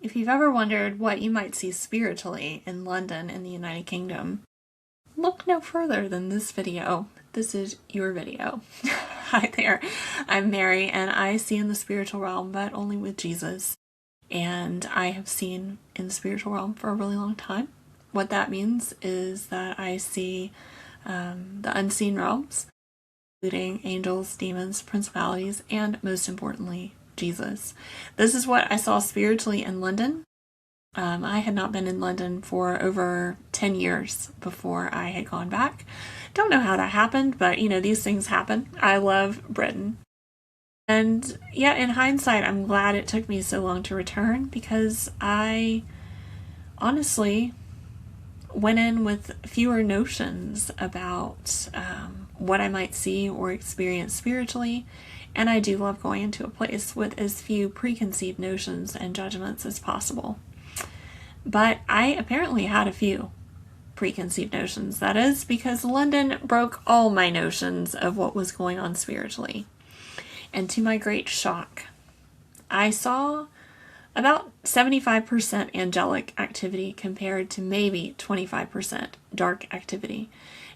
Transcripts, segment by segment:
If you've ever wondered what you might see spiritually in London in the United Kingdom, look no further than this video. This is your video. Hi there, I'm Mary, and I see in the spiritual realm, but only with Jesus. And I have seen in the spiritual realm for a really long time. What that means is that I see the unseen realms, including angels, demons, principalities, and most importantly, Jesus. This is what I saw spiritually in London. I had not been in London for over 10 years before I had gone back. Don't know how that happened, but these things happen. I love Britain. And yeah, in hindsight, I'm glad it took me so long to return because I honestly went in with fewer notions about what I might see or experience spiritually. And I do love going into a place with as few preconceived notions and judgments as possible. But I apparently had a few preconceived notions. That is because London broke all my notions of what was going on spiritually. And to my great shock, I saw about 75% angelic activity compared to maybe 25% dark activity.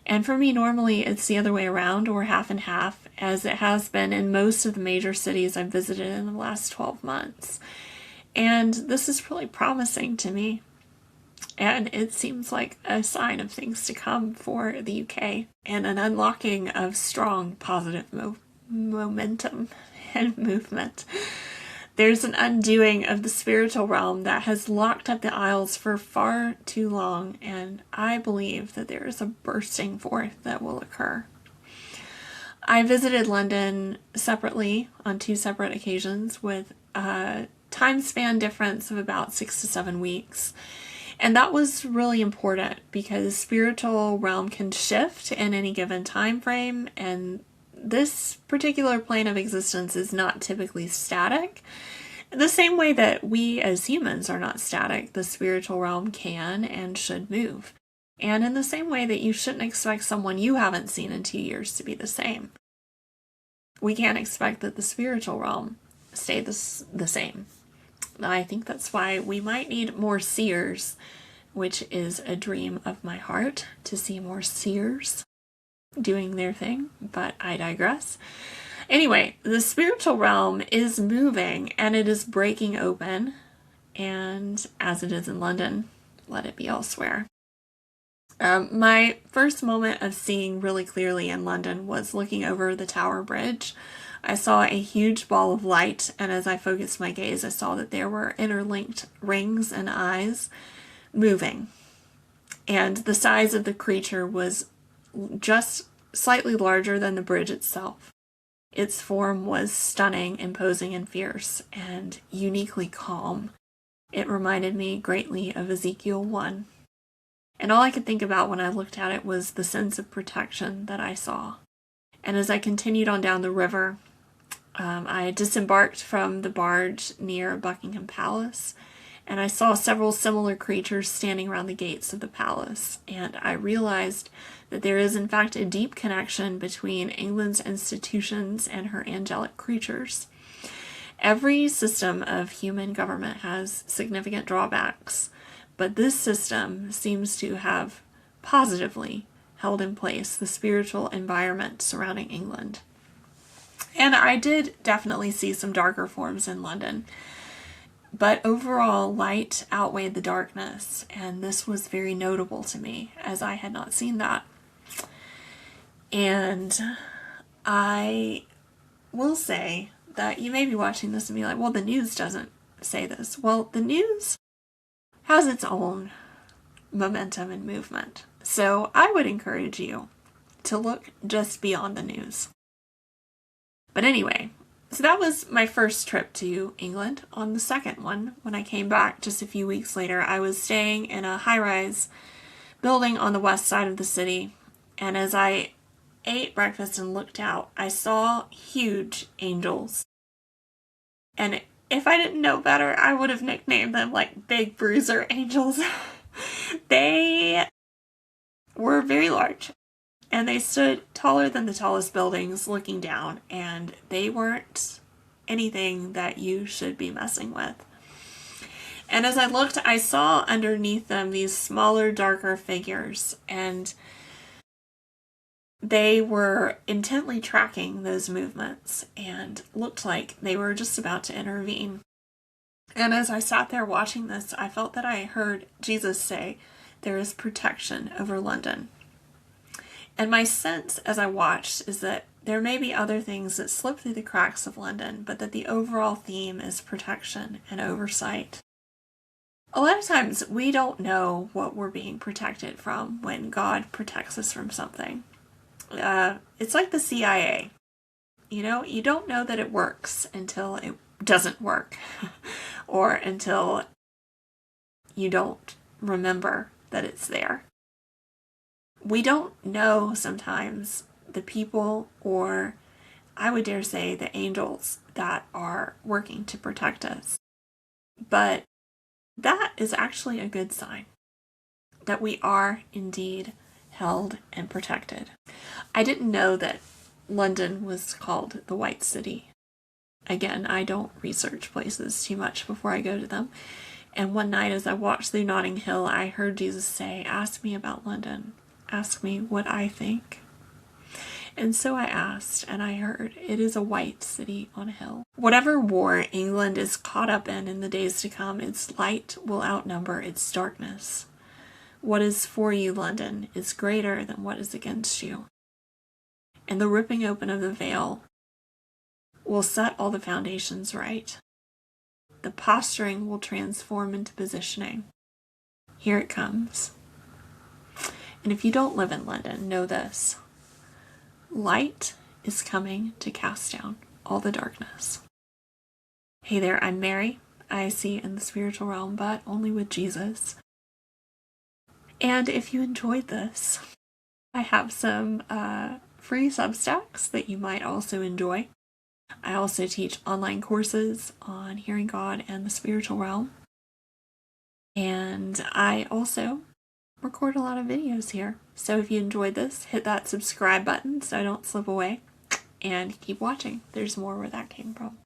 And for me, normally it's the other way around, or half and half, as it has been in most of the major cities I've visited in the last 12 months. And this is really promising to me. And it seems like a sign of things to come for the UK and an unlocking of strong positive momentum and movement. There's an undoing of the spiritual realm that has locked up the Isles for far too long, and I believe that there is a bursting forth that will occur. I visited London separately on 2 separate occasions with a time span difference of about 6 to 7 weeks. And that was really important because the spiritual realm can shift in any given time frame, and this particular plane of existence is not typically static. The same way that we as humans are not static, the spiritual realm can and should move. And in the same way that you shouldn't expect someone you haven't seen in 2 years to be the same. We can't expect that the spiritual realm stay the same. I think that's why we might need more seers, which is a dream of my heart, to see more seers doing their thing, but I digress. Anyway, the spiritual realm is moving and it is breaking open, and as it is in London, let it be elsewhere. My first moment of seeing really clearly in London was looking over the Tower Bridge. I saw a huge ball of light, and as I focused my gaze, I saw that there were interlinked rings and eyes moving. And the size of the creature was just slightly larger than the bridge itself. Its form was stunning, imposing, and fierce, and uniquely calm. It reminded me greatly of Ezekiel 1. And all I could think about when I looked at it was the sense of protection that I saw. And as I continued on down the river, I disembarked from the barge near Buckingham Palace, and I saw several similar creatures standing around the gates of the palace, and I realized that there is in fact a deep connection between England's institutions and her angelic creatures. Every system of human government has significant drawbacks, but this system seems to have positively held in place the spiritual environment surrounding England. And I did definitely see some darker forms in London. But overall, light outweighed the darkness, and this was very notable to me, as I had not seen that. And I will say that you may be watching this and be like, well, the news doesn't say this. Well, the news has its own momentum and movement. So I would encourage you to look just beyond the news. But anyway, so that was my first trip to England. On the second one, when I came back just a few weeks later, I was staying in a high-rise building on the west side of the city. And as I ate breakfast and looked out, I saw huge angels. And if I didn't know better, I would have nicknamed them like Big Bruiser Angels. They were very large. And they stood taller than the tallest buildings looking down, and they weren't anything that you should be messing with. And as I looked, I saw underneath them these smaller, darker figures, and they were intently tracking those movements and looked like they were just about to intervene. And as I sat there watching this, I felt that I heard Jesus say, "There is protection over London." And my sense as I watched is that there may be other things that slip through the cracks of London, but that the overall theme is protection and oversight. A lot of times we don't know what we're being protected from when God protects us from something. It's like the CIA. You don't know that it works until it doesn't work or until you don't remember that it's there. We don't know sometimes the people, or I would dare say the angels that are working to protect us. But that is actually a good sign that we are indeed held and protected. I didn't know that London was called the White City. Again, I don't research places too much before I go to them. And one night as I walked through Notting Hill, I heard Jesus say, "Ask me about London. Ask me what I think." And so I asked, and I heard, it is a white city on a hill. Whatever war England is caught up in the days to come, its light will outnumber its darkness. What is for you, London, is greater than what is against you. And the ripping open of the veil will set all the foundations right. The posturing will transform into positioning. Here it comes. And if you don't live in London, know this. Light is coming to cast down all the darkness. Hey there, I'm Mary. I see in the spiritual realm, but only with Jesus. And if you enjoyed this, I have some free Substacks that you might also enjoy. I also teach online courses on hearing God and the spiritual realm. And I also record a lot of videos here. So if you enjoyed this, hit that subscribe button so I don't slip away. And keep watching. There's more where that came from.